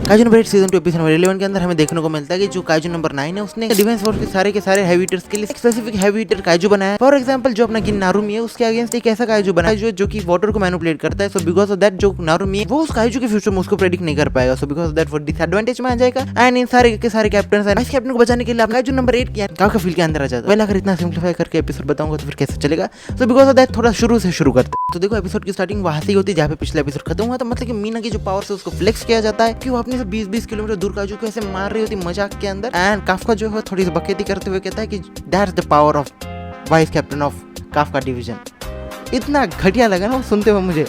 Kaiju number 8 season 2 episode number 11 के अंदर हमें देखने को मिलता है कि जो काइजू नंबर 9 है उसने डिफेंस फोर्स के सारे हैवी हिटर्स के लिए स्पेसिफिक हैवी हिटर काइजू बनाया है। फॉर एग्जांपल जो अपना गिन नारुमी है उसके अगेंस्ट एक ऐसा काइजू बनाया जो कि वाटर को मैनिपुलेट करता है। सो बिकॉज ऑफ दैट जो नारुमी है वो उस काइजू के फ्यूचर में उसको प्रेडिक्ट नहीं कर पाएगा। सो बिकॉज ऑफ दैट वो डिसएडवांटेज में आ जाएगा एंड इन सारे के सारे कैप्टन वाइस कैप्टन को बचाने के लिए काइजू नंबर 8 का फील्ड के अंदर आ जाता है। अगर इतना सिंप्लीफाई करके एपिसोड बताऊंगा तो फिर कैसे चलेगा। सो बिकॉज ऑफ दैट थोड़ा शुरू से शुरू करते हैं। तो देखो एपिसोड की स्टार्टिंग वहां से ही होती है जहाँ पे पिछला एपिसोड खत्म हुआ था। मतलब कि मीना की जो पावर से उसको फ्लेक्स किया जाता है कि वो अपने से 20-20 किलोमीटर दूर काजू को ऐसे मार रही होती मजाक के अंदर। एंड काफका जो है थोड़ी सी बकेती करते हुए कहता है कि that's the power of vice captain of Kafka division. इतना घटिया लगा ना सुनते हुए मुझे,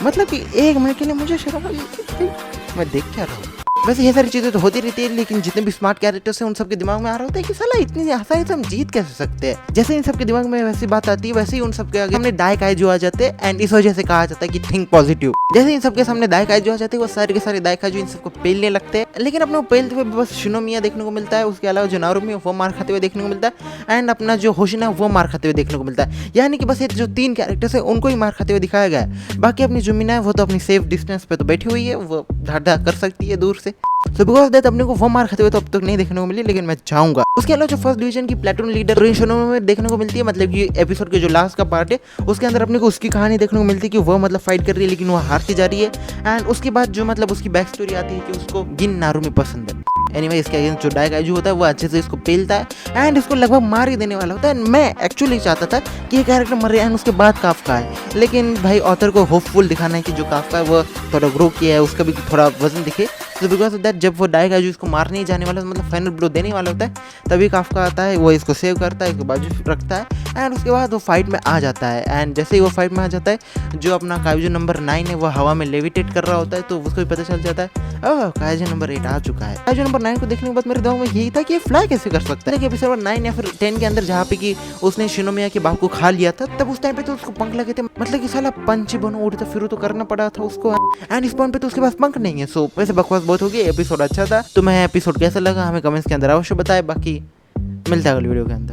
मतलब कि एक मिनट के लिए मुझे शर्म आ गई, मैं देख क्या रहा हूँ। वैसे ये सारी चीजें तो होती रहती है, लेकिन जितने भी स्मार्ट कैरेक्टर्स हैं उन सबके दिमाग में आ रहा होता है कि साला इतनी आसानी से हम जीत कैसे सकते हैं। जैसे इन सबके दिमाग में वैसी बात आती है वैसे ही उन सबके आगे सामने दाई काइजू आ जाते हैं। एंड इस वजह से कहा जाता है कि थिंक पॉजिटिव। जैसे इन सबके सामने दाई काइजू आ जाते हैं वो सारे के सारे दाई काइजू इन सबको पेलने लगते हैं। लेकिन अपने पेलते हुए बस शिनोमिया देखने को मिलता है। उसके अलावा जो नारुमी वो मार खाते हुए देखने को मिलता है एंड अपना जो होशिना वो मार खाते हुए देखने को मिलता है। यानी कि बस ये जो 3 कैरेक्टर्स है उनको ही मार खाते हुए दिखाया गया है। बाकी अपनी जो मीना है वो तो अपनी सेफ डिस्टेंस पे तो बैठी हुई है, वो धाड़ कर सकती है दूर से। तो बिकॉज दैट अपने को वो मार खाते हुए तो अब तक नहीं देखने को मिली, लेकिन मैं चाहूंगा। उसके अलावा जो फर्स्ट डिवीजन की प्लेटून लीडर रिनशोनोमी में देखने को मिलती है। मतलब कि एपिसोड के जो लास्ट का पार्ट है उसके अंदर अपने को उसकी कहानी देखने को मिलती है कि वो मतलब फाइट कर रही है लेकिन वो हारती जा रही है। एंड उसके बाद जो मतलब उसकी बैक स्टोरी आती है कि उसको गिन नारुमी पसंद है। एनीवे इसके अगेंस्ट जो दाई काइजू होता है वो अच्छे से इसको पेलता है एंड इसको लगभग मार ही देने वाला होता है। मैं एक्चुअली चाहता था कि ये कैरेक्टर मर रहा है उसके बाद काफका है, लेकिन भाई ऑथर को होपफुल दिखाना है कि जो काफका है वो थोड़ा ग्रो किया है, उसका भी थोड़ा वजन दिखे। तो बिकॉज ऑफ दैट जब वो दाई काइजू इसको मारने ही जाने वाला मतलब फाइनल ब्लो देने वाला होता है तभी काफका आता है, वो इसको सेव करता है, इसको बाजू रखता है एंड उसके बाद वो फाइट में आ जाता है। एंड जैसे ही वो फाइट में आ जाता है जो अपना काइजू नंबर 9 है वो हवा में लेविटेट कर रहा होता है। तो उसको भी पता चल जाता है ओह काइजू नंबर 8 आ चुका है। काइजू नंबर 9 को देखने के बाद मेरे दिमाग में यही था कि ये फ्लाई कैसे कर सकता है। एपिसोड नंबर 9 या फिर 10 के अंदर जहाँ पे कि उसने शिनोमिया के बाप को खा लिया था तब उस टाइम पे तो उसको पंख लगे थे। मतलब कि साला पंछी बनो उड़ता फिर तो करना पड़ा था उसको। एंड इस पॉइंट पे तो उसके पास पंख नहीं है। सो वैसे बकवास बहुत हो गई। एपिसोड अच्छा था। तो मैं एपिसोड कैसा लगा हमें कमेंट्स के अंदर अवश्य बताएं। बाकी मिलता है अगली वीडियो के अंदर।